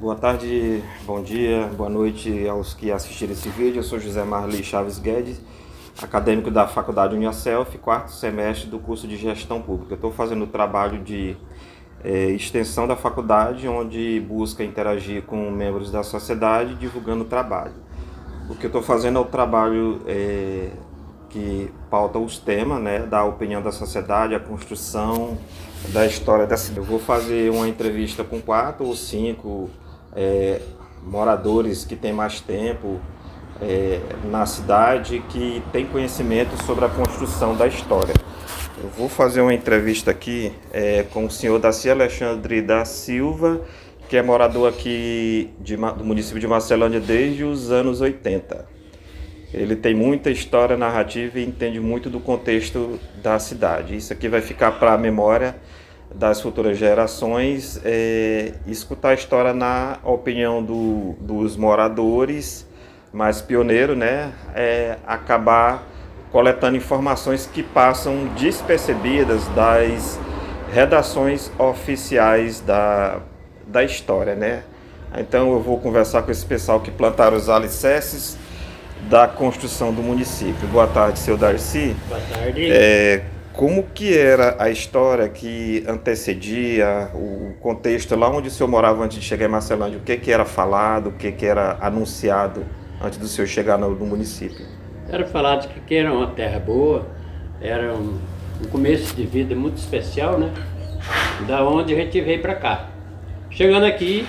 Boa tarde, bom dia, boa noite aos que assistiram esse vídeo. Eu sou José Marli Chaves Guedes, acadêmico da Faculdade Uniaselv, quarto semestre do curso de Gestão Pública. Eu estou fazendo o trabalho de extensão da faculdade, onde busca interagir com membros da sociedade, divulgando o trabalho. O que eu estou fazendo é o trabalho que pauta os temas, né, da opinião da sociedade, a construção da história da cidade. Eu vou fazer uma entrevista com 4 ou 5 moradores que têm mais tempo na cidade, que têm conhecimento sobre a construção da história. Eu vou fazer uma entrevista aqui com o senhor Daci Alexandre da Silva, que é morador aqui do município de Marcelândia desde os anos 80. Ele tem muita história narrativa e entende muito do contexto da cidade. Isso aqui vai ficar para a memória das futuras gerações, escutar a história na opinião dos moradores, mais pioneiro, né? Acabar coletando informações que passam despercebidas das redações oficiais da história, né? Então eu vou conversar com esse pessoal que plantaram os alicerces da construção do município. Boa tarde, seu Darcy. Boa tarde. Como que era a história que antecedia o contexto lá onde o senhor morava antes de chegar em Marcelândia? O que era falado, o que era anunciado antes do senhor chegar no município? Era falado que era uma terra boa, era um começo de vida muito especial, né? Da onde a gente veio para cá. Chegando aqui,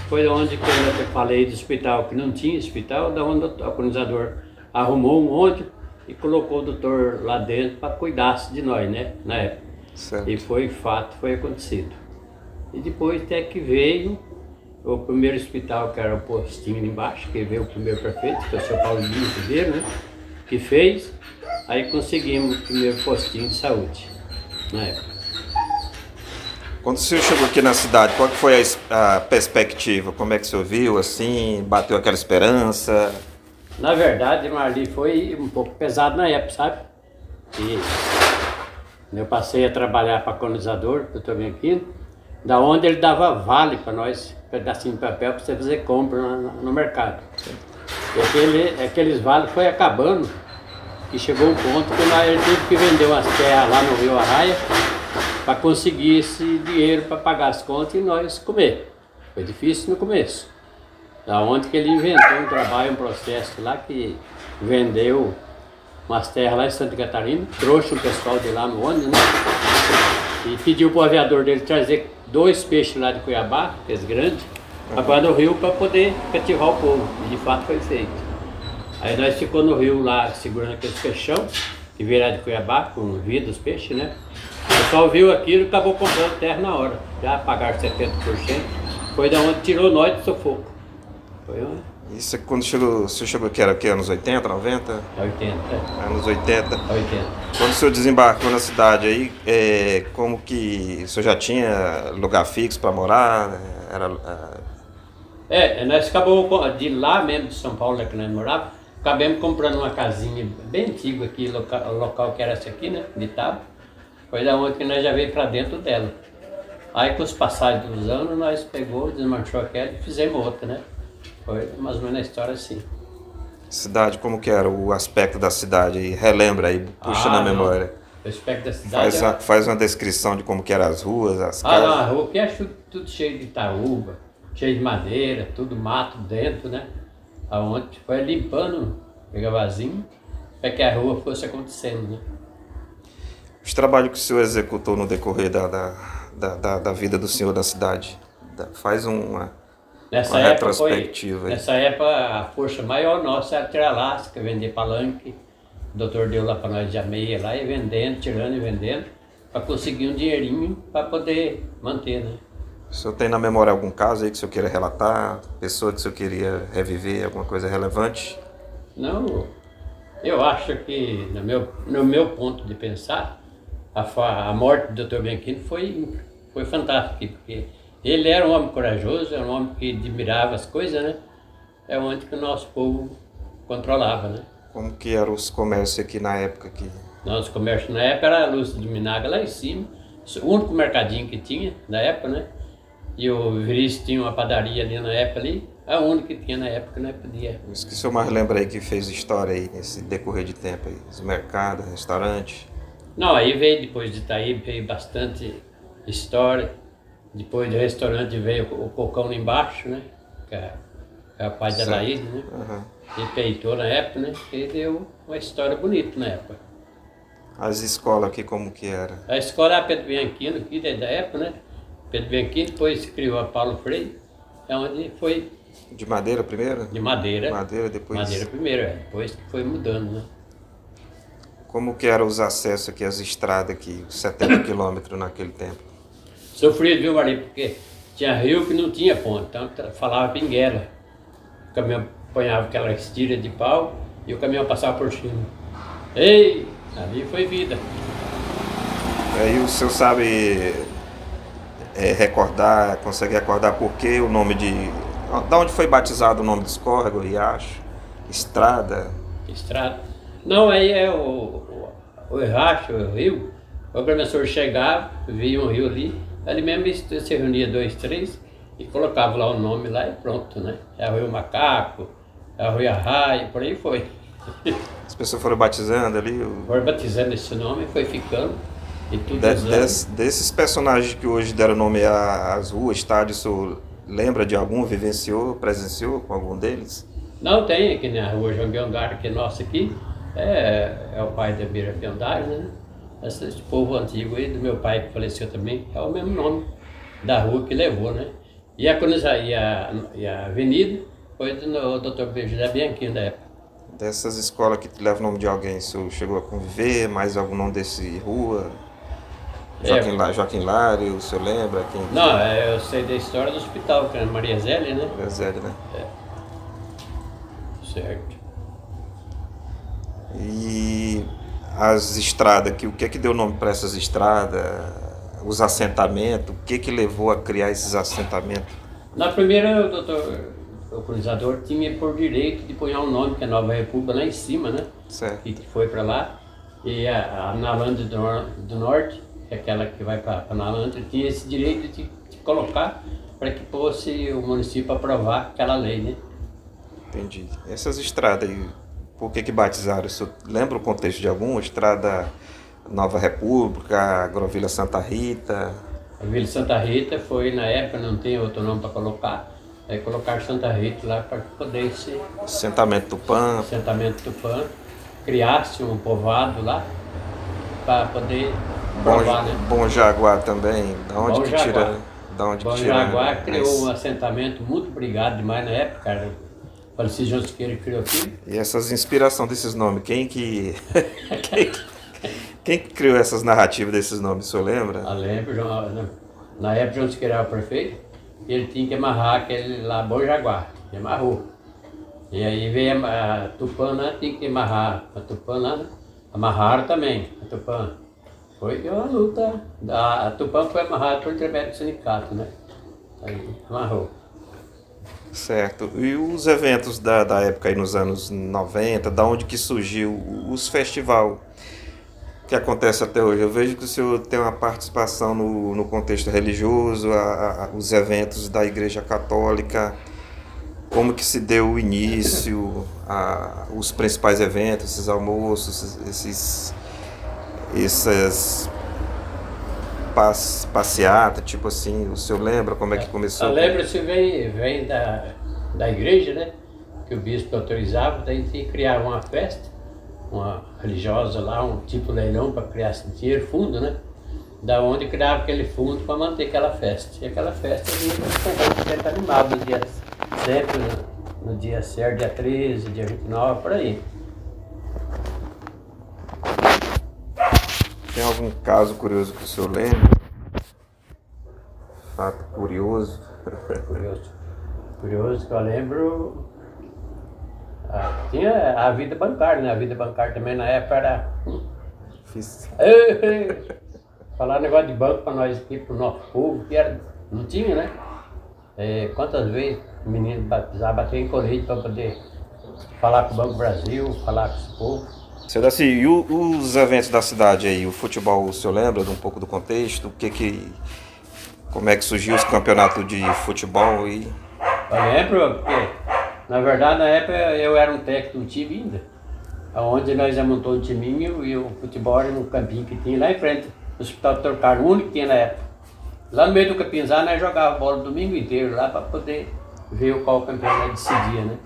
foi onde que eu falei do hospital, que não tinha hospital, da onde o colonizador arrumou um monte e colocou o doutor lá dentro para cuidar de nós, né, na época. Certo. E foi fato, foi acontecido. E depois até que veio o primeiro hospital, que era o postinho ali embaixo, que veio o primeiro prefeito, que é o seu Paulo Ribeiro, né, que fez, aí conseguimos o primeiro postinho de saúde, na época. Quando o senhor chegou aqui na cidade, qual que foi a perspectiva? Como é que o senhor viu, assim, bateu aquela esperança? Na verdade, Marli, foi um pouco pesado na época, sabe? E eu passei a trabalhar para colonizador, doutor Bianchino, da onde ele dava vale para nós, um pedacinho de papel para você fazer compra no mercado. E aqueles vales foi acabando e chegou um ponto que ele teve que vender umas terras lá no Rio Arraia para conseguir esse dinheiro para pagar as contas e nós comer. Foi difícil no começo. Da onde que ele inventou um trabalho, um processo lá que vendeu umas terras lá em Santa Catarina, trouxe o pessoal de lá no ônibus, né? E pediu para o aviador dele trazer 2 peixes lá de Cuiabá, aqueles grandes, para no rio para poder cativar o povo. E de fato foi feito. Aí nós ficamos no rio lá segurando aqueles peixão, que vieram de Cuiabá, com vida dos peixes, né? O pessoal viu aquilo e acabou comprando terra na hora. Já pagaram 70%. Foi da onde tirou nós do sufoco. Isso é quando o senhor chegou aqui, era o quê? Anos 80, 90? 80. Anos 80. 80. Quando o senhor desembarcou na cidade aí, como que o senhor já tinha lugar fixo para morar? Nós acabamos de lá mesmo, de São Paulo, que nós morávamos, acabamos comprando uma casinha bem antiga aqui, o local que era esse aqui, né, de Tabo. Foi da onde que nós já veio para dentro dela. Aí com os passagens dos anos, nós pegou, desmanchou aquela e fizemos outra, né? Foi mais ou menos a história assim. Cidade, como que era o aspecto da cidade? Relembra aí, puxa na memória. O aspecto da cidade Faz uma descrição de como que eram as ruas, as casas. Não, a rua aqui é tudo cheio de itaúba, cheio de madeira, tudo mato dentro, né? Aonde foi limpando, pegava vazio, para que a rua fosse acontecendo, né? Os trabalhos que o senhor executou no decorrer da vida do senhor da cidade, faz uma retrospectiva. Nessa época, a força maior nossa era tirar lasca, vender palanque. O doutor deu lá para nós de meia lá e vendendo, tirando e vendendo, para conseguir um dinheirinho para poder manter, né? O senhor tem na memória algum caso aí que o senhor queira relatar? Pessoa que o senhor queria reviver, alguma coisa relevante? Não, eu acho que, no meu ponto de pensar, a morte do Dr. Bianchino foi fantástica, porque ele era um homem corajoso, era um homem que admirava as coisas, né? É onde que o nosso povo controlava, né? Como que eram os comércios aqui na época? Nosso comércio na época era a Lúcia de Minaga lá em cima, o único mercadinho que tinha na época, né? E o Virícius tinha uma padaria ali na época ali, a única que tinha na época, né? Podia. Isso que o senhor mais lembra aí que fez história aí nesse decorrer de tempo aí? Os mercados, restaurantes? Não, aí veio depois de Itaí, veio bastante história. Depois do restaurante veio o Cocão lá embaixo, né? Que é o pai da Laís, né? Uhum. Ele peitou na época, né? E deu uma história bonita na época. As escolas aqui como que era? A escola era Pedro Bianchino, aqui da época, né? Pedro Bianchino, depois se criou a Paulo Freire, é onde foi De madeira primeiro? de madeira. Madeira, depois... Madeira primeiro, depois que foi mudando, né? Como que eram os acessos aqui, as estradas aqui, os 70 quilômetros naquele tempo? Sofrido, viu, Maria? Porque tinha rio que não tinha ponte, então falava pinguela. O caminhão apanhava aquela estilha de pau e o caminhão passava por cima. Ei, ali foi vida. Aí o senhor sabe recordar, consegue recordar por que o nome de... Da onde foi batizado o nome dos córregos, riacho, estrada? Estrada. Não, aí é o riacho, o rio. O professor chegava, via um rio ali mesmo se reunia 2, 3 e colocava lá o nome lá e pronto, né? É o Rio Macaco, é o Rio Arraia, por aí foi. As pessoas foram batizando ali? Foram batizando esse nome, foi ficando e tudo Desses personagens que hoje deram nome às ruas, estádios, o senhor lembra de algum, vivenciou, presenciou com algum deles? Não, tem aqui na rua João Biangar, que é nossa aqui, é o pai da Bira Piandares, né? Esse povo antigo aí, do meu pai que faleceu também, é o mesmo nome da rua que levou, né? E a avenida foi do Dr. José Bianchino da época. Dessas escolas que levam o nome de alguém, o senhor chegou a conviver, mais algum nome desse rua? Joaquim Lário, o senhor lembra? Não, eu sei da história do hospital, que era Maria Zélia, né? Maria Zélia, né? Certo. E as estradas, o que é que deu nome para essas estradas? Os assentamentos, o que que levou a criar esses assentamentos? Na primeira, o colonizador tinha por direito de pôr um nome, que é Nova República, lá em cima, né? Certo. E foi para lá. E a Nalândia do Norte, que é aquela que vai para Nalândia, tinha esse direito de colocar para que fosse o município aprovar aquela lei, né? Entendi. Essas estradas aí, por que batizaram? O senhor lembra o contexto de alguma? Estrada Nova República, Agrovila Santa Rita? A Vila Santa Rita foi, na época, não tem outro nome para colocar, aí colocaram Santa Rita lá para poder ser Assentamento Tupã. assentamento Tupã, criasse um povoado lá para poder provar, né? Bom Jaguar também, da onde Bom que Jaguar. tira? Da onde Bom que tira? Jaguar criou um assentamento muito obrigado demais na época, cara. O falecido João Siqueira criou aquilo. E essas inspiração desses nomes, quem que criou essas narrativas desses nomes, o senhor lembra? Eu lembro, na época João Siqueira era o prefeito, ele tinha que amarrar aquele lá, Bom Jaguar, e amarrou. E aí veio a Tupã, né, tinha que amarrar a Tupã lá, né? Amarraram também a Tupã. Foi uma luta, a Tupã foi amarrada por intermédio do sindicato, né? Aí amarrou. Certo. E os eventos da época aí nos anos 90, da onde que surgiu os festival que acontece até hoje? Eu vejo que o senhor tem uma participação no contexto religioso, os eventos da Igreja Católica, como que se deu o início, os principais eventos, esses almoços, essas passeata, tipo assim, o senhor lembra como é que começou? Eu lembro, se vem da igreja, né? Que o bispo autorizava, daí tinha que criar uma festa, uma religiosa lá, um tipo leilão para criar dinheiro, fundo, né? Da onde criava aquele fundo para manter aquela festa. E aquela festa a gente sempre animava no dia, sempre no dia certo, dia 13, dia 29, por aí. Tem algum caso curioso que o senhor lembra? Fato curioso. Curioso que eu lembro. Tinha a vida bancária, né? A vida bancária também na época era. Difícil. Falar negócio de banco para nós aqui, para o nosso povo, que era, não tinha, né? Quantas vezes o menino precisava bater em colete para poder falar com o Banco Brasil, falar com esse povo. Seu Daci, e os eventos da cidade aí, o futebol, o senhor lembra de um pouco do contexto? O que Como é que surgiu os campeonatos de futebol e Eu lembro, porque, na verdade, na época eu era um técnico do time ainda. Onde nós já montou um timinho e o futebol era no campinho que tinha lá em frente, no Hospital Dr. Carlos, o único que tinha na época. Lá no meio do Capinzá, nós jogávamos bola o domingo inteiro lá para poder ver qual campeonato decidia, né?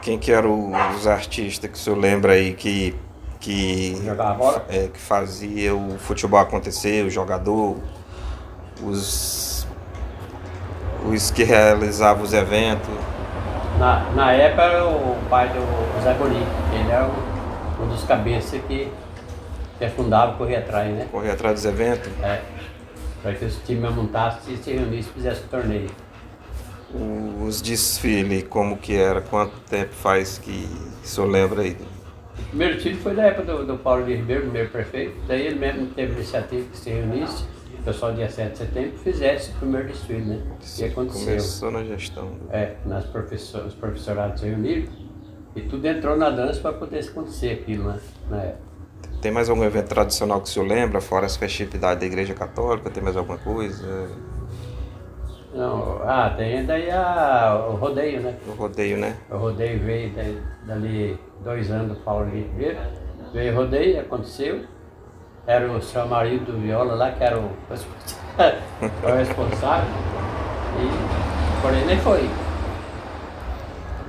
quem que eram os artistas que o senhor lembra aí Jogava bola. que fazia o futebol acontecer, o jogador, os que realizavam os eventos? Na época era o pai do Zé Boni, ele era um dos cabeças que afundava e corria atrás, né? Correr atrás dos eventos? Para que os times montassem e se reunissem e fizessem torneio. Os desfiles, como que era? Quanto tempo faz que o senhor lembra aí? O primeiro desfile foi da época do Paulo de Ribeiro, primeiro prefeito. Daí ele mesmo teve iniciativa que se reunisse, o pessoal dia 7 de setembro, fizesse o primeiro desfile, né? E aconteceu. Começou na gestão. Os professorados se reuniram e tudo entrou na dança para poder acontecer aquilo, né? Na época. Tem mais algum evento tradicional que o senhor lembra, fora as festividades da Igreja Católica? Tem mais alguma coisa? Não, tem daí o rodeio, né? O rodeio, né? O rodeio veio dali 2 anos do Paulo de Ribeiro. Veio o rodeio, aconteceu. Era o seu marido do Viola lá, que era o responsável. E porém nem foi.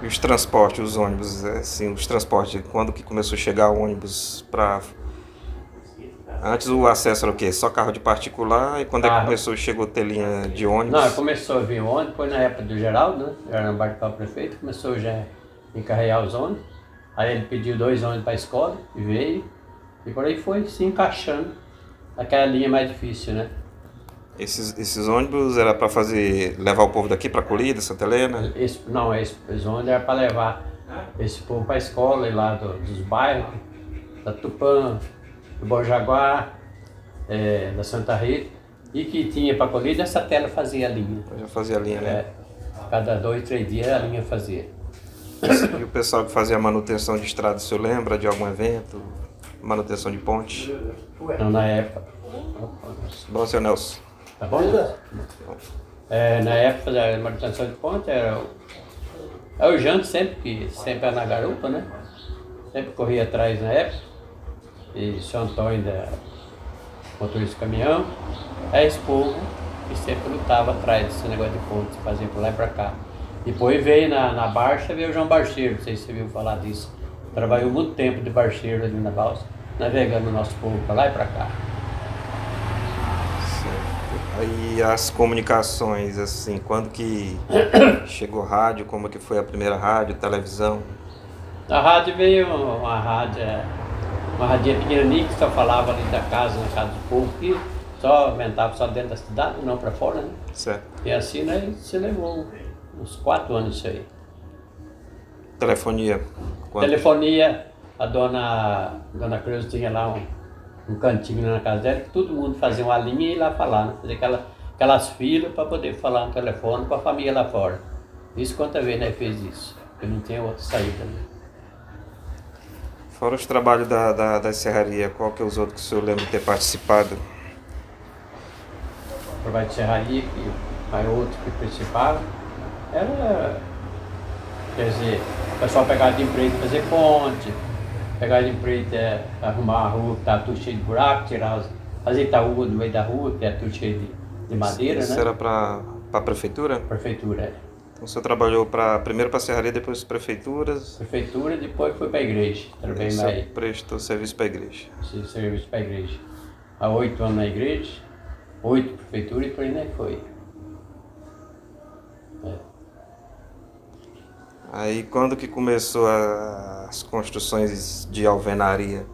E os transportes, os ônibus, assim, os transportes, quando que começou a chegar o ônibus para... Antes o acesso era o quê? Só carro de particular, e quando é que chegou a ter linha de ônibus? Não, começou a vir ônibus, foi na época do Geraldo, né? Era no Barco Prefeito, começou já a encarregar os ônibus. Aí ele pediu 2 ônibus para a escola, e veio, e por aí foi se encaixando aquela linha mais difícil, né? Esses ônibus era para levar o povo daqui para Colíder, Santa Helena? Esses ônibus era para levar esse povo para a escola, e lá dos bairros, da Tupã, do Bom Jaguar, da Santa Rita, e que tinha para Colíder, essa tela fazia a linha. Já fazia a linha, né? Cada 2, 3 dias a linha fazia. E o pessoal que fazia manutenção de estrada, o senhor lembra de algum evento? Manutenção de ponte? Não, na época. Bom, senhor Nelson. Tá bom? Na época da manutenção de ponte era o Janto sempre era na garupa, né? Sempre corria atrás na época. E o seu Antônio, motorista de caminhão, é esse povo que sempre lutava atrás desse negócio de ponte, fazia por lá e pra cá. Depois veio na Barcha, veio o João Barcheiro, não sei se você viu falar disso. Trabalhou muito tempo de barcheiro ali na balsa, navegando o nosso povo pra lá e pra cá. Aí as comunicações, assim, quando que chegou rádio, como que foi a primeira rádio, televisão? A rádio veio uma radinha pequenininha que só falava ali na casa do povo, que só aumentava só dentro da cidade, não para fora, né? Certo. E assim, né, se levou uns 4 anos isso aí. Telefonia? Telefonia, a dona Cruz tinha lá um cantinho na casa dela, que todo mundo fazia uma linha e ia lá falar, né? Fazer aquelas filas para poder falar no telefone com a família lá fora. Isso quantas vezes nós fez isso, porque não tinha outra saída, né? Fora os trabalhos da serraria, qual que é os outros que o senhor lembra de ter participado? O trabalho de serraria, que aí outro que participava, era, quer dizer, o pessoal pegava de empreito fazer ponte, pegava de empreito arrumar a rua que estava tudo cheio de buraco, azeitar a rua do meio da rua, que é tudo cheio de madeira, isso, né? Isso era para a prefeitura? Prefeitura, Então o senhor trabalhou primeiro para a serraria, depois para prefeituras? Prefeitura, depois foi para a igreja. Prestou serviço para a igreja? Serviço para a igreja. Há 8 anos na igreja, 8 prefeituras e por aí nem foi. Aí quando que começou as construções de alvenaria?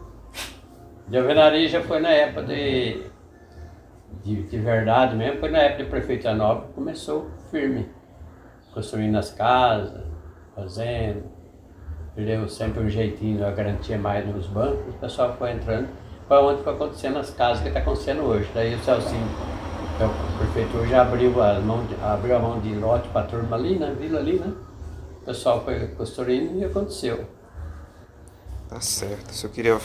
De alvenaria já foi na época de verdade mesmo, foi na época de Prefeito Nobre, começou firme. Construindo as casas, fazendo, deu sempre um jeitinho, a garantia mais nos bancos, o pessoal foi entrando para onde foi acontecendo as casas que está acontecendo hoje. Daí o Celcinho, o prefeitor, já abriu a mão de lote para a turma ali, na vila ali, né? O pessoal foi construindo e aconteceu. Tá certo. Se eu queria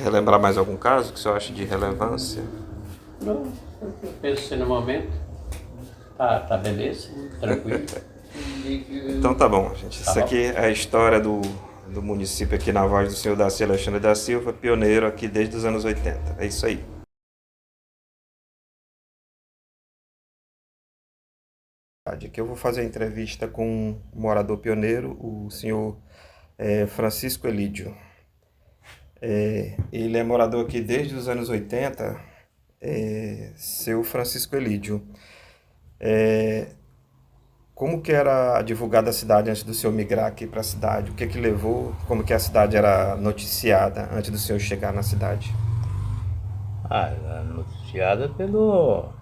relembrar mais algum caso que o senhor acha de relevância? Não, eu penso assim no momento. Tá beleza, tranquilo. Então tá bom, gente. Tá Isso bom. aqui é a história do município aqui na voz do senhor Daci Alexandre da Silva, pioneiro aqui desde os anos 80. É isso aí. Aqui eu vou fazer a entrevista com um morador pioneiro, o senhor Francisco Elídio. Ele é morador aqui desde os anos 80, seu Francisco Elídio. Como que era divulgada a cidade antes do senhor migrar aqui para a cidade? O que que levou? Como que a cidade era noticiada antes do senhor chegar na cidade? Era noticiada pela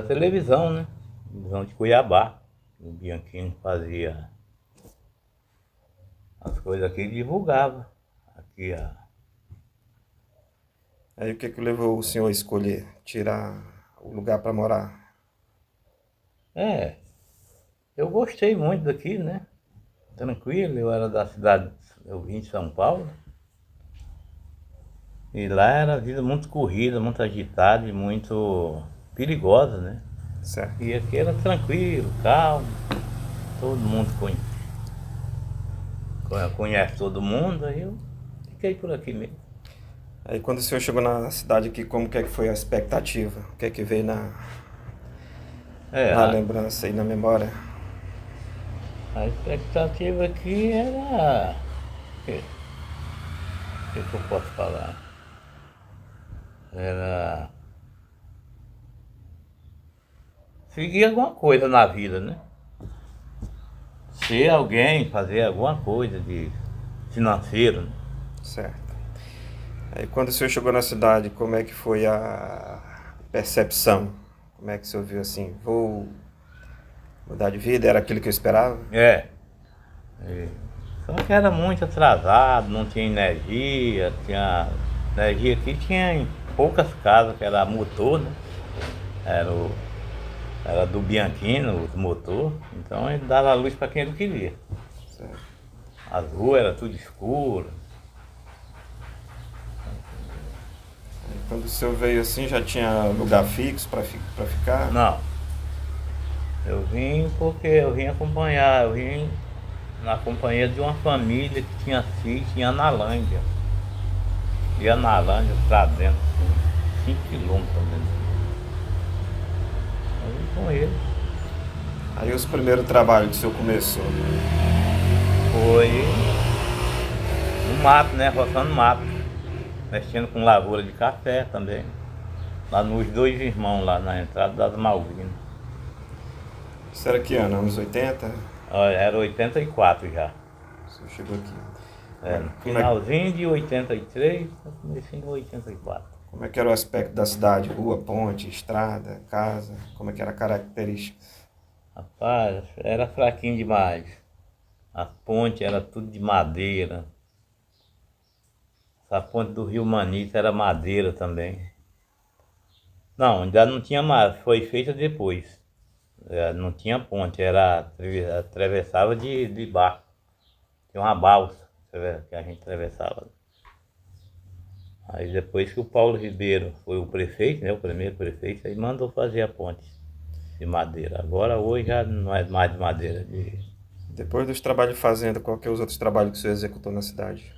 televisão, né? Televisão de Cuiabá. O Bianchini fazia as coisas aqui e divulgava. Aqui Aí o que que levou o senhor a escolher tirar o lugar para morar? eu gostei muito daqui, né? Tranquilo, eu era da cidade, eu vim de São Paulo. E lá era a vida muito corrida, muito agitada e muito perigosa, né? Certo. E aqui era tranquilo, calmo, todo mundo conhece todo mundo, aí eu fiquei por aqui mesmo. Aí quando o senhor chegou na cidade aqui, como que é que foi a expectativa? O que é que veio na lembrança e na memória? A expectativa aqui era. O que eu posso falar? Era seguir alguma coisa na vida, né? Ser alguém, fazer alguma coisa de financeiro, né? Certo. Aí quando o senhor chegou na cidade, como é que foi a percepção? Como é que o senhor viu assim, vou mudar de vida? Era aquilo que eu esperava? Só que era muito atrasado, não tinha energia, energia aqui tinha em poucas casas, que era motor, né? Era do Bianchini, o motor, então ele dava luz para quem ele queria. Certo. As ruas eram tudo escuras. Aí quando o senhor veio assim, já tinha lugar fixo para ficar? Não, eu vim porque eu vim na companhia de uma família que tinha sítio em Analândia. E Analândia pra dentro, 5 quilômetros dentro. Eu vim com ele. Aí os primeiros trabalhos que o senhor começou? Foi no mato, né? Roçando mato. Mexendo com lavoura de café também. Lá nos Dois Irmãos, lá na entrada das Malvinas. Isso era que ano? Anos 80? Olha, era 84 já. O senhor chegou aqui. No finalzinho de 83, comecinho de 84. Como é que era o aspecto da cidade? Rua, ponte, estrada, casa? Como é que era a característica? Rapaz, era fraquinho demais. As pontes eram tudo de madeira. Essa ponte do Rio Manita era madeira também. Não, ainda não tinha mais, foi feita depois. Não tinha ponte, atravessava de barco. Tinha uma balsa que a gente atravessava. Aí depois que o Paulo Ribeiro foi o prefeito, né, o primeiro prefeito, aí mandou fazer a ponte de madeira. Agora hoje já não é mais de madeira. Depois dos trabalhos de fazenda, qual que é os outros trabalhos que o senhor executou na cidade?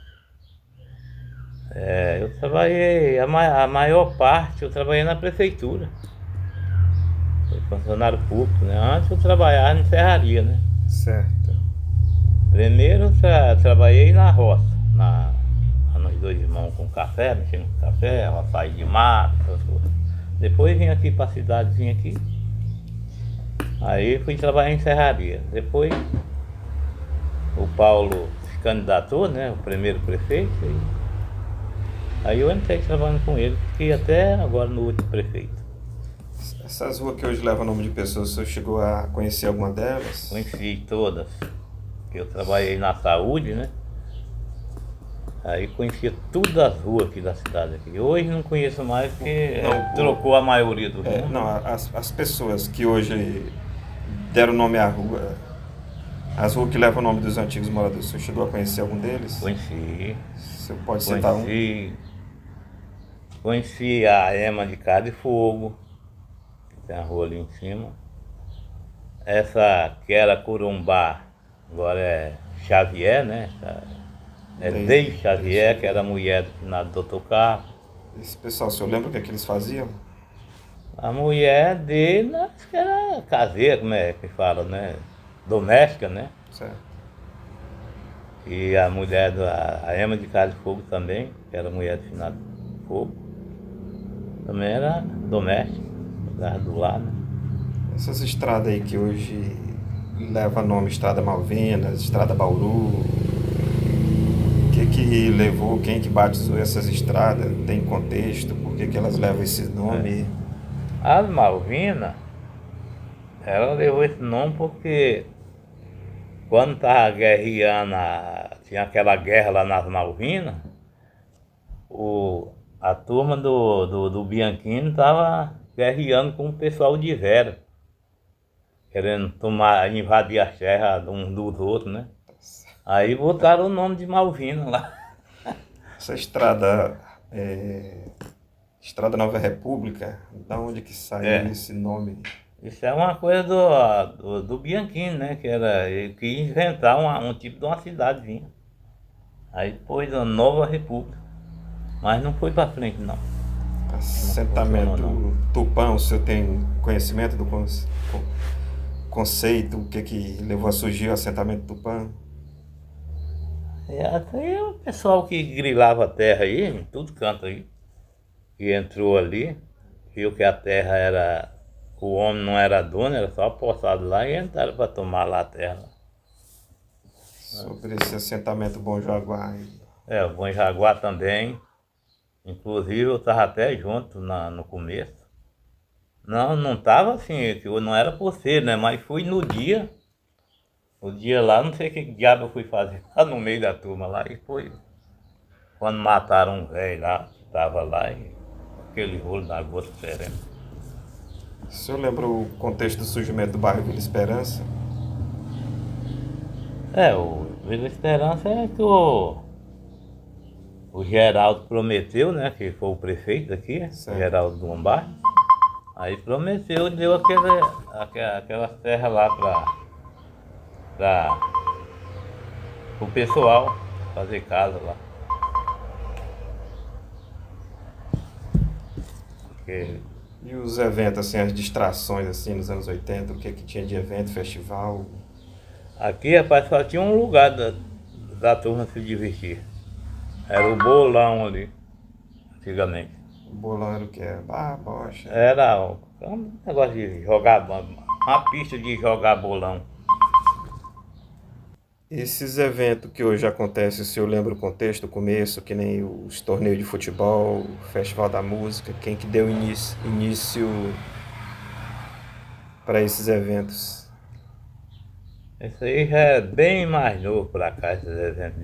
Eu trabalhei, a maior parte eu trabalhei na prefeitura. Foi funcionário público, né? Antes eu trabalhava em serraria, né? Certo. Primeiro eu trabalhei na roça, nos Dois Irmãos com café, mexendo com café, roçagem de mato, essas coisas. Depois vim aqui para a cidadezinha aqui. Aí fui trabalhar em serraria. Depois o Paulo se candidatou, né? O primeiro prefeito. Aí eu entrei trabalhando com ele, fiquei até agora no último prefeito. Essas ruas que hoje levam o nome de pessoas, o senhor chegou a conhecer alguma delas? Conheci todas. Eu trabalhei na saúde, né? Aí conhecia todas as ruas aqui da cidade. Aqui. Hoje não conheço mais porque trocou a maioria do mundo. Não, as pessoas que hoje deram nome à rua, as ruas que levam o nome dos antigos moradores, o senhor chegou a conhecer algum deles? Conheci. O senhor pode citar um? Conheci a Ema de Casa e Fogo. tem a rua ali em cima. Essa que era Corumbá, agora é Xavier, né? É Deise Xavier, que era a mulher do finado Dr. Carlos. Esse pessoal, o senhor lembra o que é que eles faziam? A mulher dele, acho que era caseira, como é que fala, né? Doméstica, né? Certo. E a mulher, a Ema de Casa de Fogo também, que era mulher do finado Fogo, também era doméstica, do lar, né? Essas estradas aí que hoje leva nome Estrada Malvinas, Estrada Bauru, o que levou, quem que batizou essas estradas, tem contexto, por que elas levam esse nome? As Malvinas, ela levou esse nome porque quando estava guerreando, tinha aquela guerra lá nas Malvinas, a turma do Bianchini estava guerreando com o pessoal de Vera, querendo invadir as terras uns dos outros, né? Aí botaram o nome de Malvina lá. Essa estrada, Estrada Nova República, da onde que saiu esse nome? Isso é uma coisa do Bianchini, né? Ele quis inventar um tipo de uma cidadezinha. Aí pôs a Nova República. Mas não foi pra frente, não. Assentamento Tupã, o senhor tem conhecimento do conceito, o que levou a surgir o assentamento Tupã? Aí é o pessoal que grilava a terra aí, em tudo canto aí, que entrou ali, viu que a terra era, o homem não era dono, era só poçado lá e entraram para tomar lá a terra. Sobre esse assentamento Bom Jaguar. O Bom Jaguar também, inclusive eu estava até junto no começo. Não estava assim, não era por ser, né, mas fui no dia. O dia lá, não sei o que diabo eu fui fazer lá no meio da turma lá, e foi quando mataram um velho lá, que estava lá, e aquele rolo da gota serena. O senhor lembra o contexto do surgimento do bairro Vila Esperança? O Vila Esperança é que o Geraldo prometeu, né, que foi o prefeito aqui, Certo. Geraldo Lombardi, aí prometeu e deu aquela terra lá para o pessoal fazer casa lá. Porque E os eventos, assim, as distrações, assim, nos anos 80, o que tinha de evento, festival? aqui, rapaz, só tinha um lugar da turma se divertir. Era o bolão ali, antigamente. O bolão era o que? Bocha. Era um negócio de jogar, uma pista de jogar bolão. Esses eventos que hoje acontecem, o senhor lembra o contexto, o começo, que nem os torneios de futebol, o Festival da Música, quem que deu início para esses eventos? Isso aí já é bem mais novo pra cá, esses eventos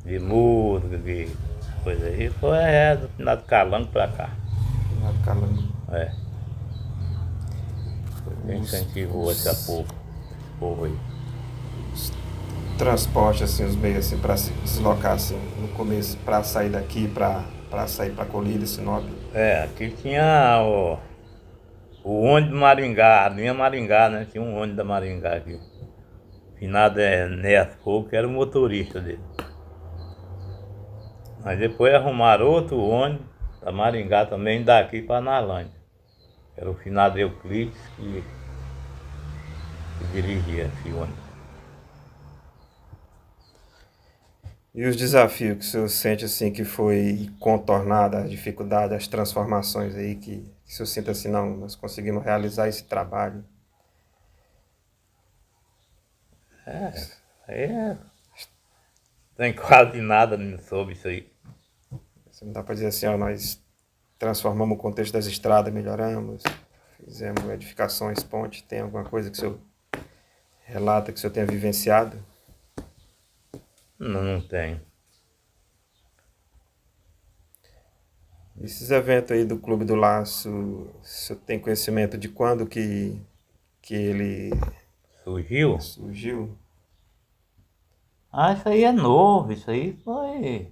de música, de coisa aí. Foi do final do Calango pra cá. Renato Calango. Foi quem incentivou esse povo aí. Transporte, assim, os meios, assim, para se deslocar, assim, no começo, para sair daqui, para sair para Colíder, Sinop. Aqui tinha o ônibus do Maringá, a linha Maringá, né? Tinha um ônibus da Maringá aqui. Finado Néas Fogo, que era o motorista dele. Mas depois arrumaram outro ônibus da Maringá também, daqui para Analândia. Era o finado Euclides que dirigia esse ônibus. E os desafios que o senhor sente, assim, que foi contornada, as dificuldades, as transformações aí, que o senhor sente assim, não, nós conseguimos realizar esse trabalho? Tem quase nada sobre isso aí. Você não dá para dizer assim, ó, nós transformamos o contexto das estradas, melhoramos, fizemos edificações, pontes, tem alguma coisa que o senhor relata, que o senhor tenha vivenciado? Não tem. Esses eventos aí do Clube do Laço, o senhor tem conhecimento de quando que ele Surgiu? surgiu? Isso aí é novo, isso aí foi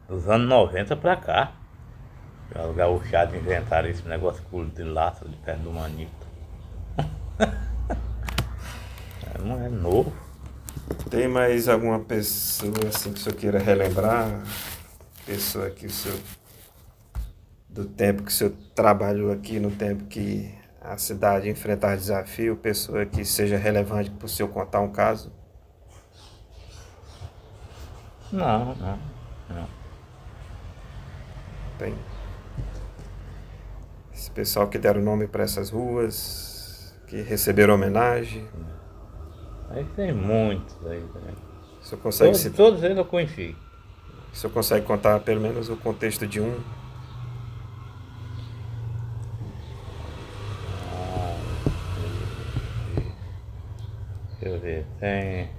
dos anos 90 pra cá. Os gaúchados inventaram esse negócio de laço de perto do manito. Não é novo. Tem mais alguma pessoa assim que o senhor queira relembrar? Pessoa que o senhor, do tempo que o senhor trabalhou aqui, no tempo que a cidade enfrentar desafio, pessoa que seja relevante para o senhor contar um caso? Não. Tem. Esse pessoal que deram nome para essas ruas, que receberam homenagem. Aí tem muitos aí também. O senhor consegue, Todos eles eu conheci. o senhor consegue contar pelo menos o contexto de um? Deixa eu ver, tem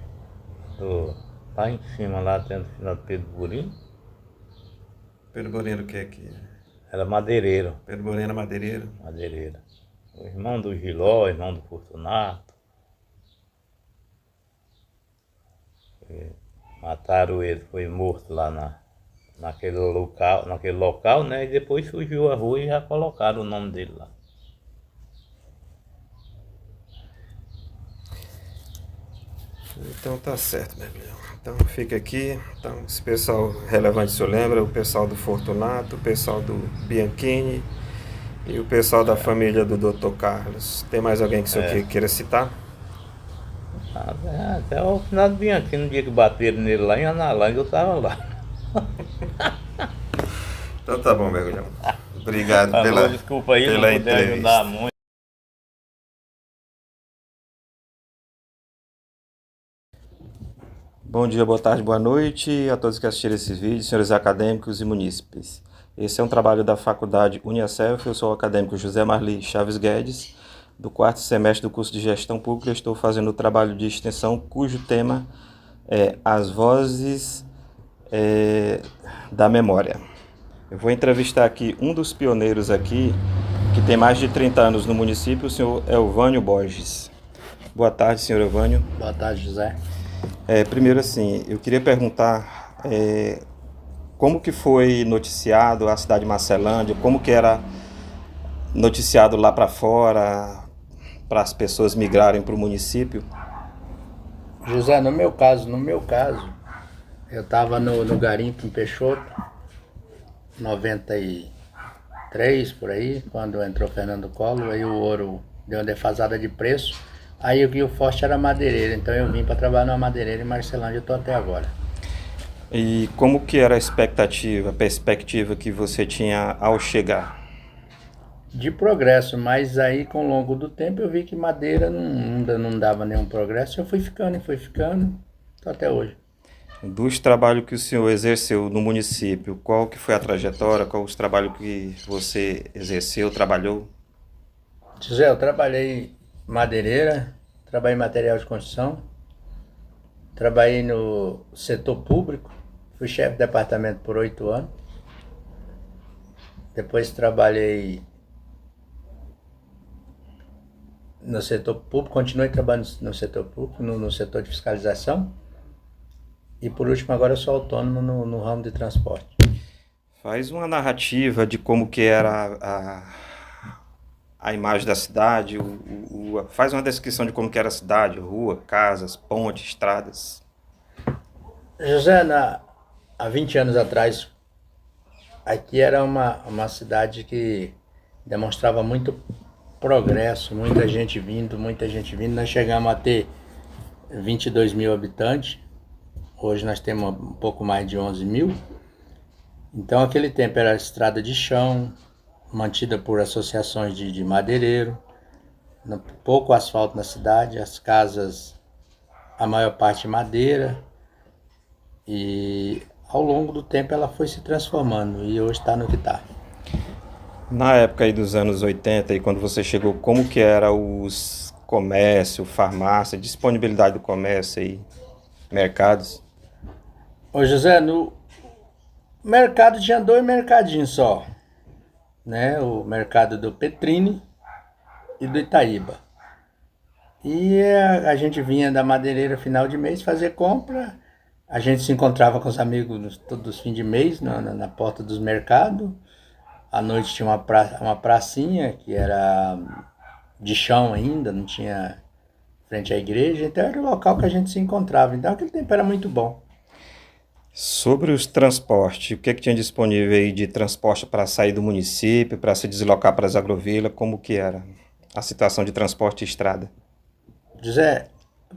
lá em cima, lá tem o final do Pedro Burim, Pedro Boreno, o que é aqui? era madeireiro, Pedro Boreno, madeireiro. madeireira. O irmão do Giló, irmão do Fortunato. Mataram ele, foi morto lá naquele local, né? E depois surgiu a rua e já colocaram o nome dele lá. Então tá certo, mergulhão. Então fica aqui. Então, esse pessoal relevante, o senhor lembra? O pessoal do Fortunato, o pessoal do Bianchini e o pessoal da família do Dr. Carlos. Tem mais alguém que o senhor queira citar? Até o final do Bianchini, no dia que bateram nele lá em Analândia, eu tava lá. Então tá bom, mergulhão. Obrigado Desculpa aí, pela não puder entrevista. ajudar muito. Bom dia, boa tarde, boa noite a todos que assistiram esse vídeo, senhores acadêmicos e munícipes. Esse é um trabalho da Faculdade Uniaselv. Eu sou o acadêmico José Marli Chaves Guedes, do 4º semestre do curso de Gestão Pública. Eu estou fazendo o trabalho de extensão cujo tema é As Vozes da Memória. Eu vou entrevistar aqui um dos pioneiros aqui, que tem mais de 30 anos no município, o senhor Elvânio Borges. Boa tarde, senhor Elvânio. Boa tarde, José. Primeiro, assim, eu queria perguntar como que foi noticiado a cidade de Marcelândia, como que era noticiado lá para fora, para as pessoas migrarem para o município? José, no meu caso, eu estava no garimpo em Peixoto, 93 por aí, quando entrou Fernando Collor, aí o ouro deu uma defasada de preço. Aí eu vi o forte era madeireiro, então eu vim para trabalhar numa madeireira em Marcelândia, eu estou até agora. E como que era a perspectiva que você tinha ao chegar? De progresso, mas aí com o longo do tempo eu vi que madeira não dava nenhum progresso, eu fui ficando, estou até hoje. Dos trabalhos que o senhor exerceu no município, qual que foi a trajetória, qual os trabalhos que você exerceu, trabalhou? José, eu trabalhei madeireira, trabalhei em material de construção, trabalhei no setor público, fui chefe de departamento por 8 anos, depois trabalhei no setor público, continuei trabalhando no setor público, no setor de fiscalização, e por último agora eu sou autônomo no ramo de transporte. Faz uma narrativa de como que era a imagem da cidade, faz uma descrição de como que era a cidade, rua, casas, pontes, estradas. José, há 20 anos atrás, aqui era uma cidade que demonstrava muito progresso, muita gente vindo. Nós chegamos a ter 22 mil habitantes, hoje nós temos um pouco mais de 11 mil. Então aquele tempo era estrada de chão, mantida por associações de madeireiro, pouco asfalto na cidade, as casas, a maior parte madeira, e ao longo do tempo ela foi se transformando e hoje está no que está. Na época aí dos anos 80, e quando você chegou, como que era os comércio, farmácia, disponibilidade do comércio aí, mercados? Ô José, no mercado tinha 2 mercadinhos só, né? O mercado do Petrini e do Itaíba. E a gente vinha da madeireira final de mês fazer compra, a gente se encontrava com os amigos todos os fins de mês na porta dos mercados, À noite tinha uma pracinha que era de chão ainda, não tinha frente à igreja, então era o local que a gente se encontrava. Então aquele tempo era muito bom. Sobre os transportes, o que tinha disponível aí de transporte para sair do município, para se deslocar para as agrovilas, como que era a situação de transporte e estrada? José,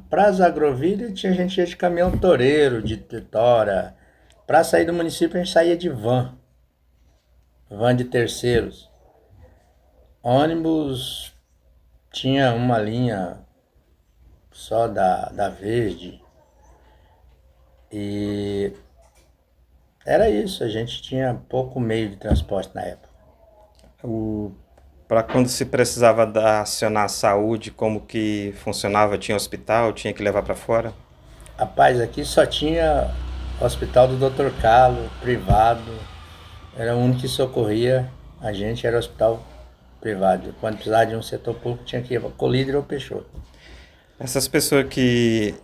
para as agrovilhas tinha gente que ia de caminhão toureiro, de tora. Para sair do município a gente saía de van de terceiros. Ônibus tinha uma linha só da Verde. E era isso, a gente tinha pouco meio de transporte na época. Para quando se precisava acionar a saúde, como que funcionava? Tinha hospital, tinha que levar para fora? Rapaz, aqui só tinha o hospital do Dr. Carlos, privado. Era o único que socorria a gente, era o hospital privado. Quando precisava de um setor público, tinha que ir para Colíder ou Peixoto. Essas pessoas que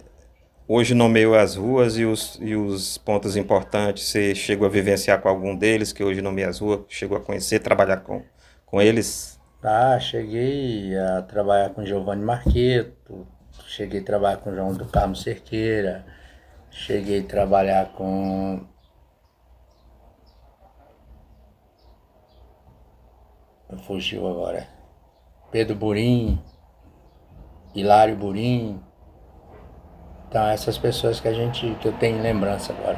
hoje nomeiam as ruas e os pontos importantes, você chegou a vivenciar com algum deles que hoje nomeia as ruas, chegou a conhecer, trabalhar com eles? Ah, cheguei a trabalhar com Giovanni Marqueto, cheguei a trabalhar com João do Carmo Cerqueira, cheguei a trabalhar com fugiu agora. Pedro Burim, Hilário Burim. Então essas pessoas que eu tenho lembrança agora.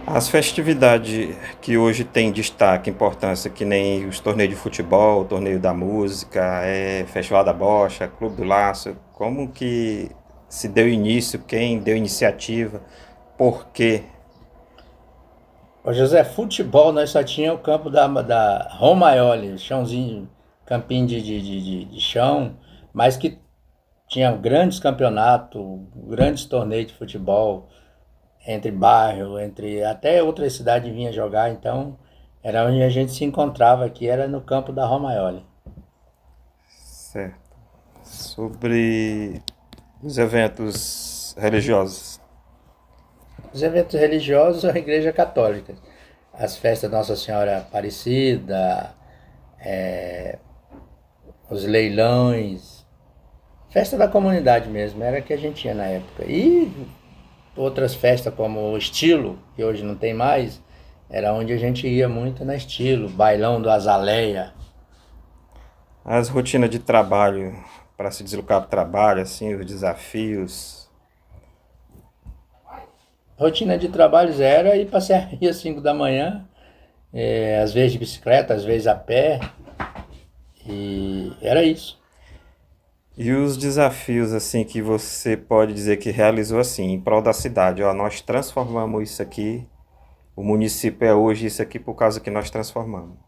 As festividades que hoje têm destaque, importância, que nem os torneios de futebol, o torneio da música, Festival da Bocha, Clube do Laço, como que se deu início, quem deu iniciativa, por quê? Ô José, futebol nós só tinha o campo da Romaioli, chãozinho, campinho de chão, mas que tinha grandes campeonatos, grandes torneios de futebol, entre bairro, entre até outras cidades vinha jogar, então era onde a gente se encontrava aqui, era no campo da Romaioli. Certo. Sobre os eventos religiosos. Os eventos religiosos, a Igreja Católica, as festas da Nossa Senhora Aparecida, os leilões, festa da comunidade mesmo, era que a gente tinha na época. E outras festas como o Estilo, que hoje não tem mais, era onde a gente ia muito na Estilo, bailão do Azaleia. As rotinas de trabalho, para se deslocar para o trabalho, assim, os desafios. Rotina de trabalhos era ir para a serraria às 5 da manhã, às vezes de bicicleta, às vezes a pé, e era isso. E os desafios, assim, que você pode dizer que realizou, assim, em prol da cidade, ó, nós transformamos isso aqui, o município é hoje isso aqui por causa que nós transformamos.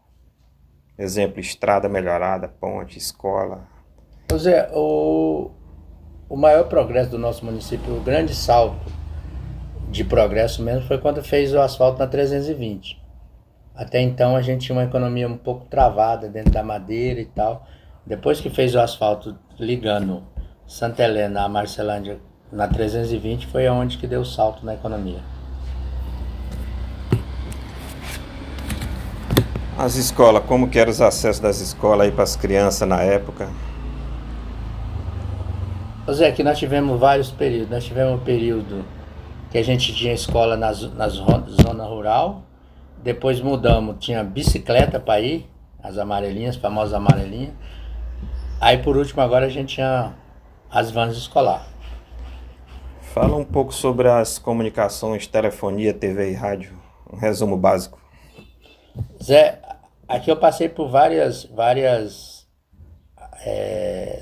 Exemplo, estrada melhorada, ponte, escola. José, o maior progresso do nosso município, o grande salto de progresso mesmo, foi quando fez o asfalto na 320. Até então a gente tinha uma economia um pouco travada dentro da madeira e tal. Depois que fez o asfalto ligando Santa Helena a Marcelândia na 320, foi aonde que deu o salto na economia. As escolas, como que eram os acessos das escolas aí para as crianças na época? José, aqui nós tivemos vários períodos. Nós tivemos um período que a gente tinha escola na zona rural, depois mudamos, tinha bicicleta para ir, as amarelinhas, famosas amarelinhas. Aí por último agora a gente tinha as vans escolar. Fala um pouco sobre as comunicações, telefonia, TV e rádio, um resumo básico. Zé, aqui eu passei por várias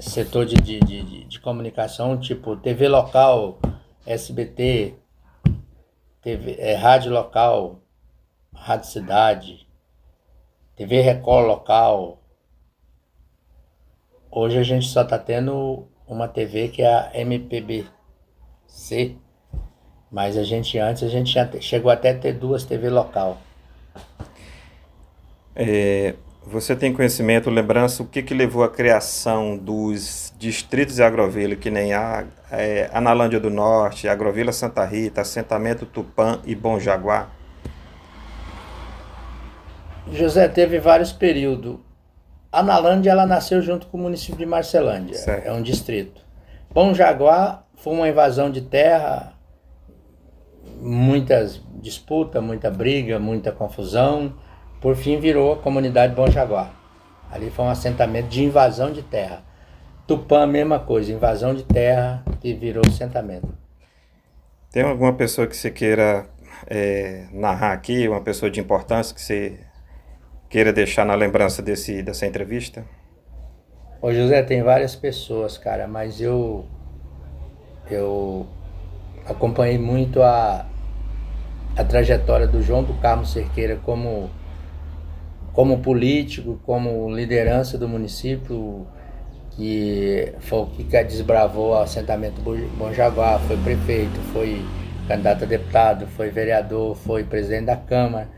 setor de comunicação, tipo TV local, SBT, rádio local, Rádio Cidade, TV Record local. Hoje a gente só está tendo uma TV que é a MPBC, mas antes a gente chegou até a ter 2 TV local. Você tem conhecimento, lembrança, o que levou à criação dos distritos de agrovila, que nem a Analândia do Norte, Agrovila Santa Rita, Assentamento Tupã e Bom Jaguar? José, teve vários períodos. A Analândia, ela nasceu junto com o município de Marcelândia, Certo. é um distrito. Bom Jaguar foi uma invasão de terra, muitas disputas, muita briga, muita confusão. Por fim virou a comunidade Bom Jaguar. Ali foi um assentamento de invasão de terra. Tupã, mesma coisa, invasão de terra e virou assentamento. Tem alguma pessoa que você queira narrar aqui, uma pessoa de importância que você queira deixar na lembrança dessa entrevista? Ô José, tem várias pessoas, cara, mas eu acompanhei muito a trajetória do João do Carmo Cerqueira como político, como liderança do município, que foi o que desbravou o assentamento Bom Jaguar, foi prefeito, foi candidato a deputado, foi vereador, foi presidente da Câmara.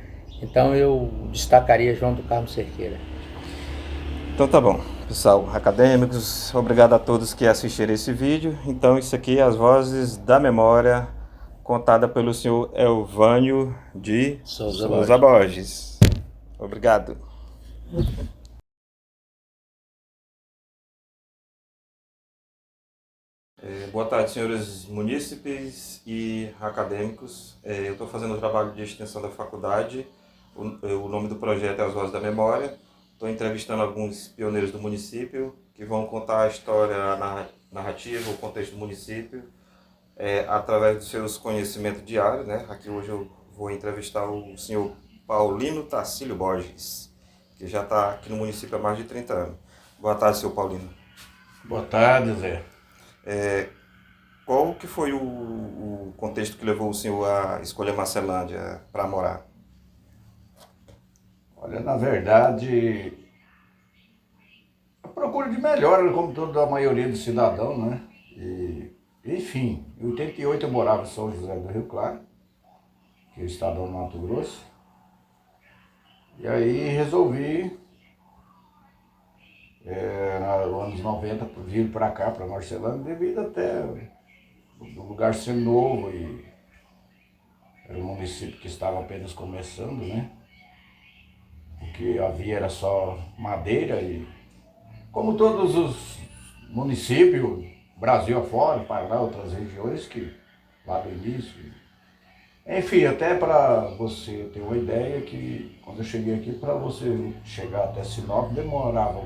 Então eu destacaria João do Carmo Cerqueira. Então tá bom, pessoal, acadêmicos, obrigado a todos que assistiram esse vídeo. Então isso aqui é as vozes da memória contada pelo senhor Elvânio de Souza Borges. Obrigado. Boa tarde, senhores munícipes e acadêmicos. Eu estou fazendo o trabalho de extensão da faculdade. O nome do projeto é As Vozes da Memória. Estou entrevistando alguns pioneiros do município que vão contar a história, a narrativa, o contexto do município, através dos seus conhecimentos diários, né? Aqui hoje eu vou entrevistar o senhor Paulino Tarcílio Borges, que já está aqui no município há mais de 30 anos. Boa tarde, senhor Paulino. Boa tarde, Zé. Qual que foi o contexto que levou o senhor a escolher Marcelândia para morar? Olha, na verdade, a procura de melhora, como toda a maioria dos cidadãos, né? Enfim, em 88 eu morava em São José do Rio Claro, que é o estado do Mato Grosso. E aí resolvi, nos anos 90, vir para cá, para Marcelândia, devido até o lugar ser novo e era um município que estava apenas começando, né? O que havia era só madeira e, como todos os municípios, Brasil afora, Paraná, outras regiões, que lá do início. Enfim, até para você ter uma ideia que quando eu cheguei aqui, para você chegar até Sinop, demorava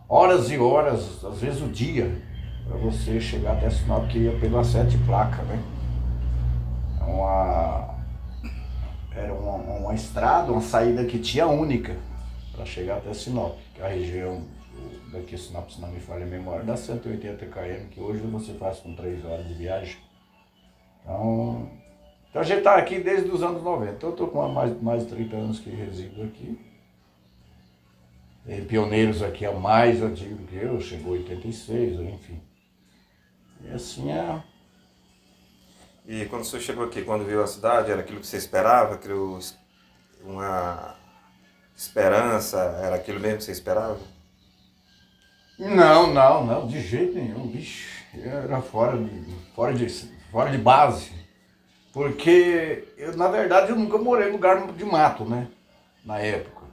horas e horas, às vezes o dia, para você chegar até Sinop, que ia pelas 7 placas, né? Era uma estrada, uma saída que tinha única para chegar até Sinop, que é a região daqui Sinop, se não me falha a memória, dá 180 km, que hoje você faz com 3 horas de viagem. Então a gente está aqui desde os anos 90, então eu estou com mais de 30 anos que resido aqui. Pioneiros aqui é o mais antigo que eu, chegou em 86, enfim. E assim é. E quando o senhor chegou aqui, quando viu a cidade, era aquilo que você esperava? Criou uma esperança? Era aquilo mesmo que você esperava? Não, de jeito nenhum, bicho. Era fora de base. Porque, na verdade, eu nunca morei em lugar de mato, né? Na época.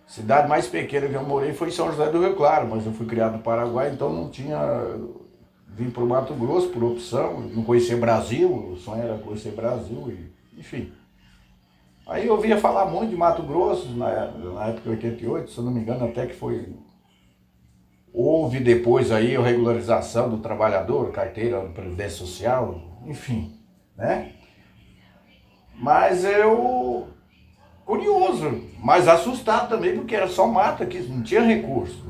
A cidade mais pequena que eu morei foi em São José do Rio Claro, mas eu fui criado no Paraguai, então não tinha... Vim para o Mato Grosso por opção, não conhecia Brasil, o sonho era conhecer Brasil, enfim. Aí eu ouvia falar muito de Mato Grosso, na época de 88, se eu não me engano, até que foi... Houve depois aí a regularização do trabalhador, carteira, previdência social, enfim, né? Mas eu... curioso, mas assustado também, porque era só mata aqui, não tinha recurso.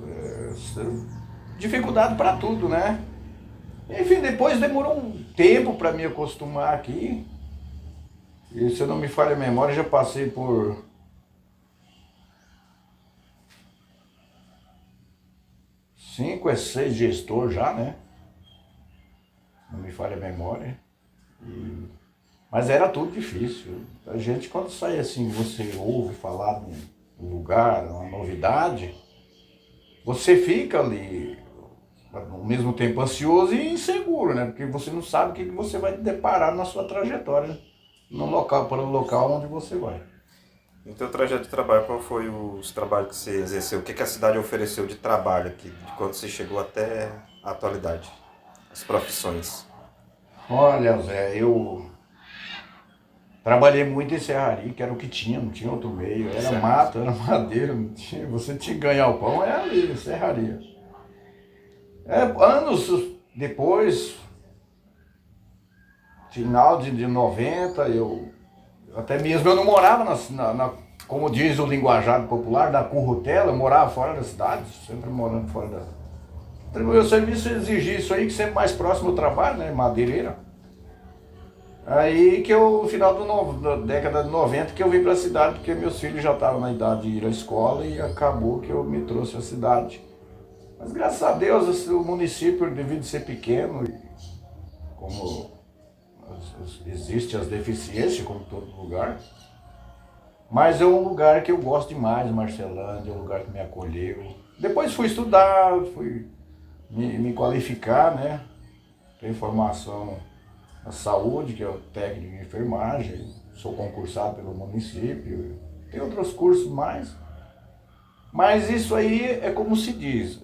Dificuldade para tudo, né? Enfim, depois demorou um tempo para me acostumar aqui. E se eu não me falha a memória, já passei por 5 a 6 gestores já, né? Não me falha a memória. Mas era tudo difícil. A gente, quando sai assim, você ouve falar de um lugar, uma novidade, você fica ali, ao mesmo tempo ansioso e inseguro, né? Porque você não sabe o que você vai deparar na sua trajetória, no local, para o local onde você vai. No teu trajeto de trabalho, qual foi os trabalhos que você exerceu? O que a cidade ofereceu de trabalho aqui, de quando você chegou até a atualidade? As profissões. Olha, Zé, eu trabalhei muito em serraria, que era o que tinha, não tinha outro meio. Era Certo. mato, era madeira, não tinha, você tinha que ganhar o pão, era ali, serraria. Anos depois, final de 90, até mesmo eu não morava como diz o linguajar popular, da currutela, eu morava fora da cidade, sempre morando fora da. O meu serviço exigia isso aí, que sempre mais próximo do trabalho, né, madeireira. Aí que eu, no final da década de 90, que eu vim para a cidade, porque meus filhos já estavam na idade de ir à escola e acabou que eu me trouxe à cidade. Mas graças a Deus, o município, devido ser pequeno, e como existem as deficiências, como todo lugar, mas é um lugar que eu gosto demais, Marcelândia, é um lugar que me acolheu. Depois fui estudar, fui me qualificar, né? Tenho formação na saúde, que é o técnico de enfermagem, sou concursado pelo município, tem outros cursos mais. Mas isso aí é como se diz,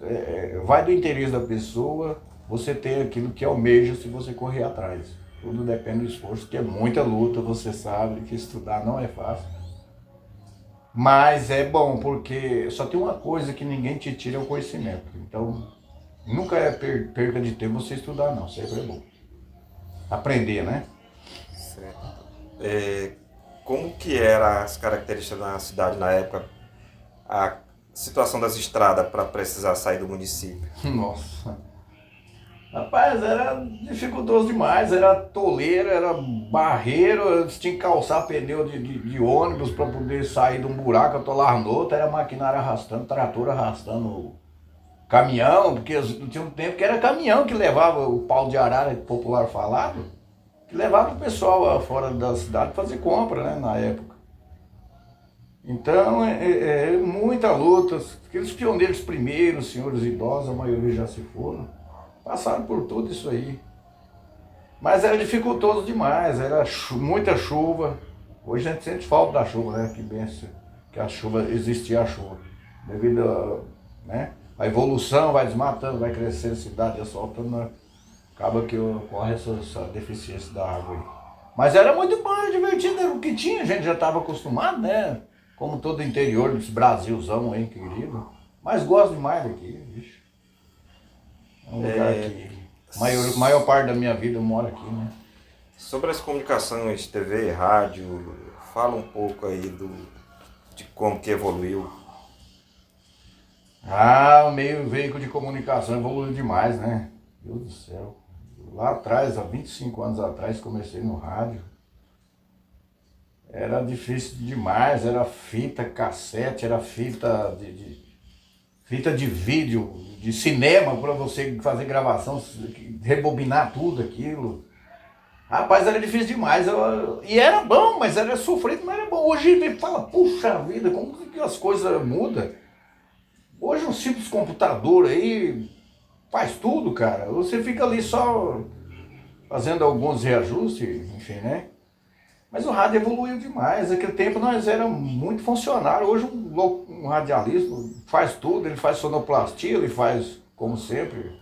vai do interesse da pessoa, você ter aquilo que almeja se você correr atrás. Tudo depende do esforço, que é muita luta, você sabe que estudar não é fácil. Mas é bom, porque só tem uma coisa que ninguém te tira, é o conhecimento. Então, nunca é perca de tempo você estudar, não, sempre é bom. Aprender, né? Certo. Como que eram as características da cidade na época? A situação das estradas para precisar sair do município? Nossa. Rapaz, era dificultoso demais, era toleira, era barreiro, você tinha que calçar pneu de ônibus para poder sair de um buraco, atolar no outro, era maquinária arrastando, trator arrastando caminhão, porque tinha um tempo que era caminhão que levava o pau de arara, popular falado, que levava o pessoal fora da cidade fazer compra, né, na época. Então, muita luta, aqueles pioneiros primeiros, senhores idosos, a maioria já se foram, passaram por tudo isso aí. Mas era dificultoso demais, era muita chuva. Hoje a gente sente falta da chuva, né? Que benção, que a chuva, existia a chuva. Devido a, né, a evolução, vai desmatando, vai crescendo a cidade, asfaltando, acaba que ocorre essa deficiência da água aí. Mas era muito bom, era divertido, era o que tinha, a gente já estava acostumado, né? Como todo interior desse Brasilzão, hein, querido. Mas gosto demais daqui, bicho. É um lugar que maior parte da minha vida eu moro aqui, né? Sobre as comunicações, TV, rádio, fala um pouco aí de como que evoluiu. O veículo de comunicação evoluiu demais, né? Meu Deus do céu. Lá atrás, há 25 anos atrás, comecei no rádio. Era difícil demais, era fita cassete, era fita de vídeo, de cinema, para você fazer gravação, rebobinar tudo aquilo. Rapaz, era difícil demais. E era bom, mas era sofrido, mas era bom. Hoje ele fala, puxa vida, como que as coisas mudam? Hoje um simples computador aí faz tudo, cara. Você fica ali só fazendo alguns reajustes, enfim, né? Mas o rádio evoluiu demais. Naquele tempo nós éramos muito funcionários. Hoje um radialista faz tudo, ele faz sonoplastia, ele faz como sempre.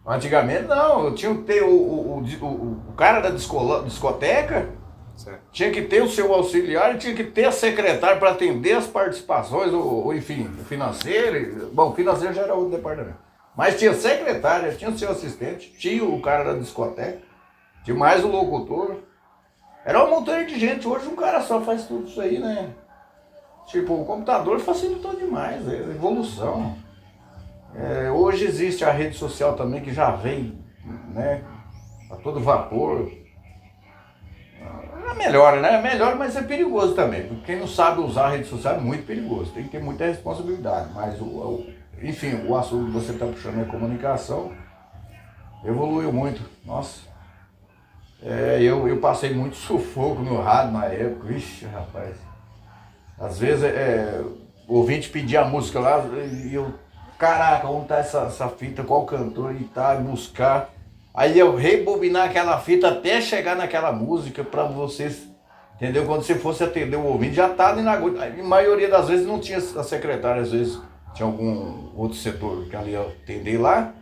Antigamente não, tinha que ter o cara da discoteca, Certo. tinha que ter o seu auxiliar, tinha que ter a secretária para atender as participações, ou enfim, o financeiro. Bom, o financeiro já era outro departamento. Mas tinha secretária, tinha o seu assistente, tinha o cara da discoteca, tinha mais o locutor. Era uma montanha de gente, hoje um cara só faz tudo isso aí, né? Tipo, o computador facilitou demais, é evolução. Hoje existe a rede social também, que já vem, né, a todo vapor. É melhor, né? É melhor, mas é perigoso também. Porque quem não sabe usar a rede social é muito perigoso, tem que ter muita responsabilidade. Mas, enfim, o assunto que você está puxando é comunicação, evoluiu muito, nossa. Eu passei muito sufoco no rádio na época, vixe, rapaz. Às vezes o ouvinte pedia a música lá e eu, caraca, onde tá essa fita, qual cantor e tal, e buscar. Aí eu rebobinar aquela fita até chegar naquela música para vocês Entendeu? Quando você fosse atender o ouvinte, já estava ali na agulha. A maioria das vezes não tinha a secretária, às vezes tinha algum outro setor que ali ia atender lá.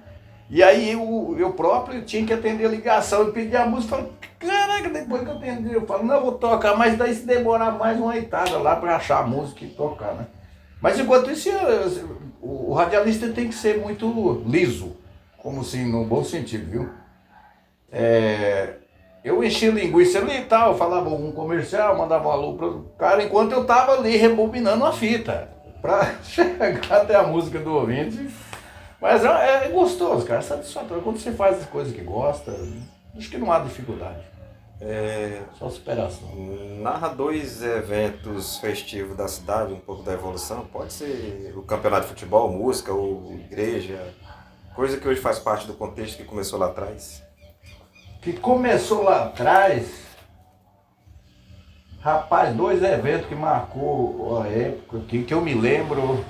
E aí eu próprio tinha que atender a ligação e pedir a música. Falei, caraca, depois que eu atendi, eu falo, não, eu vou tocar, mas daí se demorar mais uma itada lá para achar a música e tocar, né? Mas enquanto isso, o radialista tem que ser muito liso, como assim, no bom sentido, viu? Eu enchia linguiça ali e tal, falava um comercial, mandava um alô pro cara, enquanto eu tava ali rebobinando a fita, pra chegar até a música do ouvinte. Mas é gostoso, cara, é satisfatório. Quando você faz as coisas que gosta, acho que não há dificuldade. Só superação. Narra 2 eventos festivos da cidade, um pouco da evolução. Pode ser o campeonato de futebol, música ou igreja, coisa que hoje faz parte do contexto que começou lá atrás. Que começou lá atrás, rapaz, 2 eventos que marcou a época, que eu me lembro.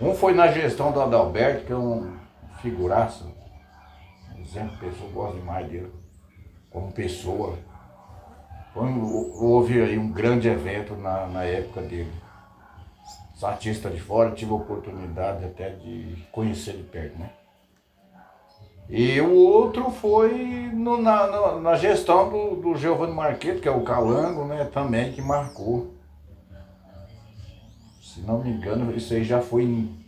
Um foi na gestão do Adalberto, que é um figuraça, um exemplo de pessoa, eu gosto demais dele, como pessoa. Houve aí um grande evento na época dele. Os artistas de fora, tive a oportunidade até de conhecer de perto, né? E o outro foi na gestão do Giovanni Marqueto, que é o Calango, né, também, que marcou. Se não me engano, isso aí já foi em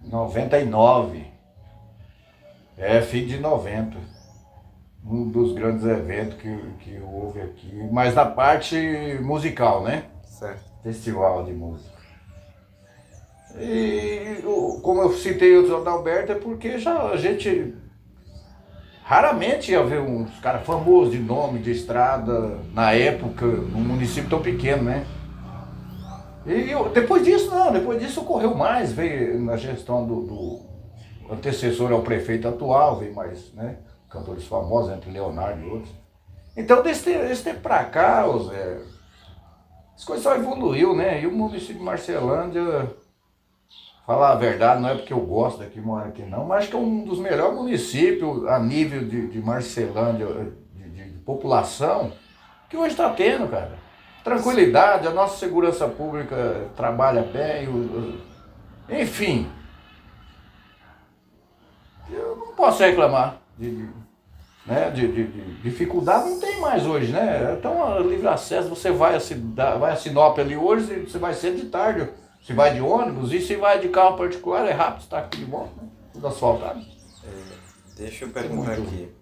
99. Fim de 90. Um dos grandes eventos que houve aqui. Mas na parte musical, né? Certo. Festival de música. E como eu citei o Adalberto, é porque já a gente raramente ia ver uns caras famosos de nome, de estrada, na época, num município tão pequeno, né? E depois disso ocorreu mais, veio na gestão do antecessor ao prefeito atual, veio mais, né? Cantores famosos, entre Leonardo e outros. Então, desse tempo pra cá, Zé, as coisas só evoluiu, né? E o município de Marcelândia, falar a verdade, não é porque eu gosto daqui, moro aqui não, mas acho que é um dos melhores municípios a nível de Marcelândia, de população, que hoje está tendo, cara. Tranquilidade, a nossa segurança pública trabalha bem, enfim. Eu não posso reclamar de dificuldade, não tem mais hoje, né? Então, livre acesso, você vai a Sinop ali hoje, você vai cedo de tarde. Se vai de ônibus e se vai de carro particular, é rápido, está aqui de volta, né? Tudo asfaltado. Deixa eu perguntar aqui.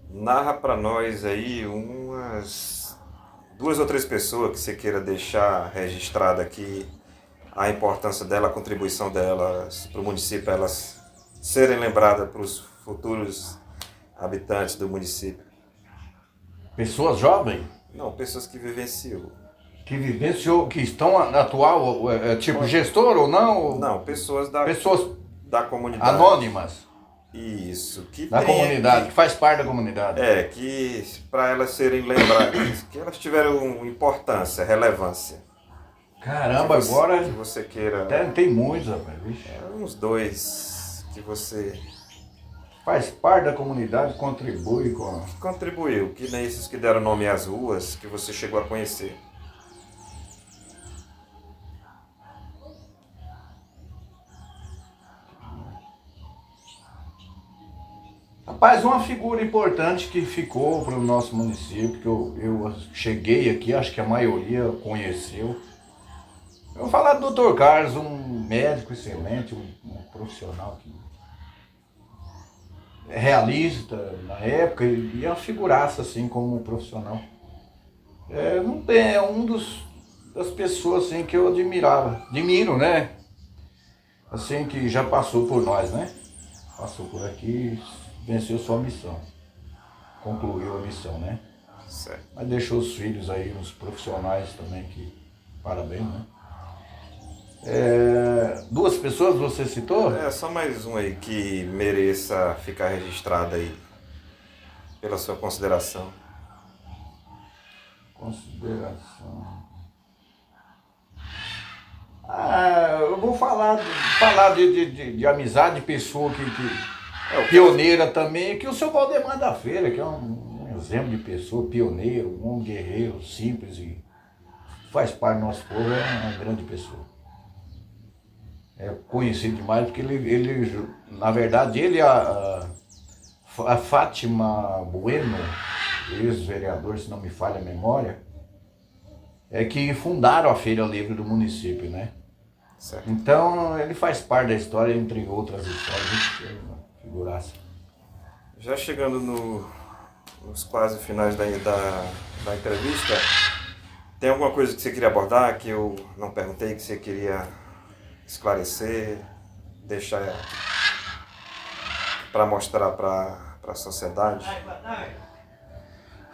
Narra para nós aí umas 2 ou 3 pessoas que você queira deixar registrada aqui, a importância dela, a contribuição delas para o município, elas serem lembradas para os futuros habitantes do município. Pessoas jovens? Não, pessoas que vivenciam. Que vivenciou, que estão atual, tipo gestor ou não? Não, pessoas da comunidade. Anônimas. Isso. Da comunidade, que faz parte da comunidade. Que para elas serem lembradas, que elas tiveram importância, relevância. Caramba, agora... Que você queira... Tem muitos, rapaz. Uns 2 que você... Faz parte da comunidade, contribui com... Contribuiu, que nem esses que deram nome às ruas, que você chegou a conhecer. Rapaz, uma figura importante que ficou para o nosso município, que eu cheguei aqui, acho que a maioria conheceu. Eu vou falar do Dr. Carlos, um médico excelente, um profissional que é realista na época e é uma figuraça assim como profissional. É das pessoas assim que eu admiro, né? Assim, que já passou por nós, né? Passou por aqui, venceu sua missão, concluiu a missão, né? Certo. Mas deixou os filhos aí, uns profissionais também, que parabéns, né? 2 pessoas você citou? Só mais um aí que mereça ficar registrado aí, pela sua consideração. Consideração. Eu vou falar de amizade, de pessoa que pioneira também, que o seu Valdemar da Feira, que é um exemplo de pessoa, pioneiro, um homem guerreiro, simples e faz parte do nosso povo, é uma grande pessoa. É conhecido demais porque ele na verdade, ele a Fátima Bueno, ex-vereador, se não me falha a memória, é que fundaram a Feira Livre do município, né? Certo. Então, ele faz parte da história, entre outras histórias, figuraça. Já chegando nos quase finais da entrevista, tem alguma coisa que você queria abordar, que eu não perguntei, que você queria esclarecer, deixar para mostrar para a sociedade?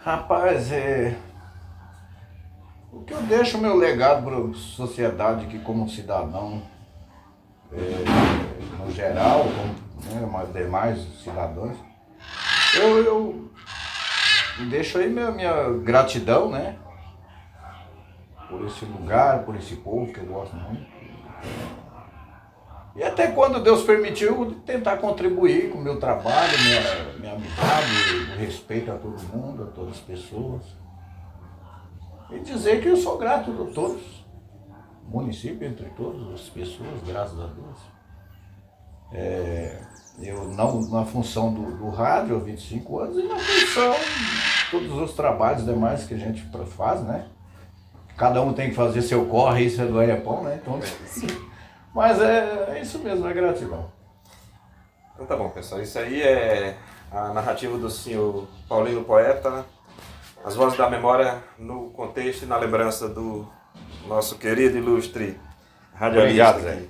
Rapaz, o que eu deixo o meu legado para a sociedade aqui como cidadão, no geral, como os demais cidadãos, eu deixo aí minha gratidão, né? Por esse lugar, por esse povo que eu gosto muito. E até quando Deus permitiu, tentar contribuir com o meu trabalho, minha amizade, o respeito a todo mundo, a todas as pessoas. E dizer que eu sou grato a todos, município entre todas as pessoas, graças a Deus. Eu não na função do rádio há 25 anos e na função de todos os trabalhos demais que a gente faz, né? Cada um tem que fazer seu corre, isso é do ganha-pão, né? Então, mas é isso mesmo, é gratidão. Então tá bom, pessoal. Isso aí é a narrativa do senhor Paulino Poeta, as vozes da memória no contexto e na lembrança do nosso querido e ilustre radialista. Obrigado, Zé. aqui.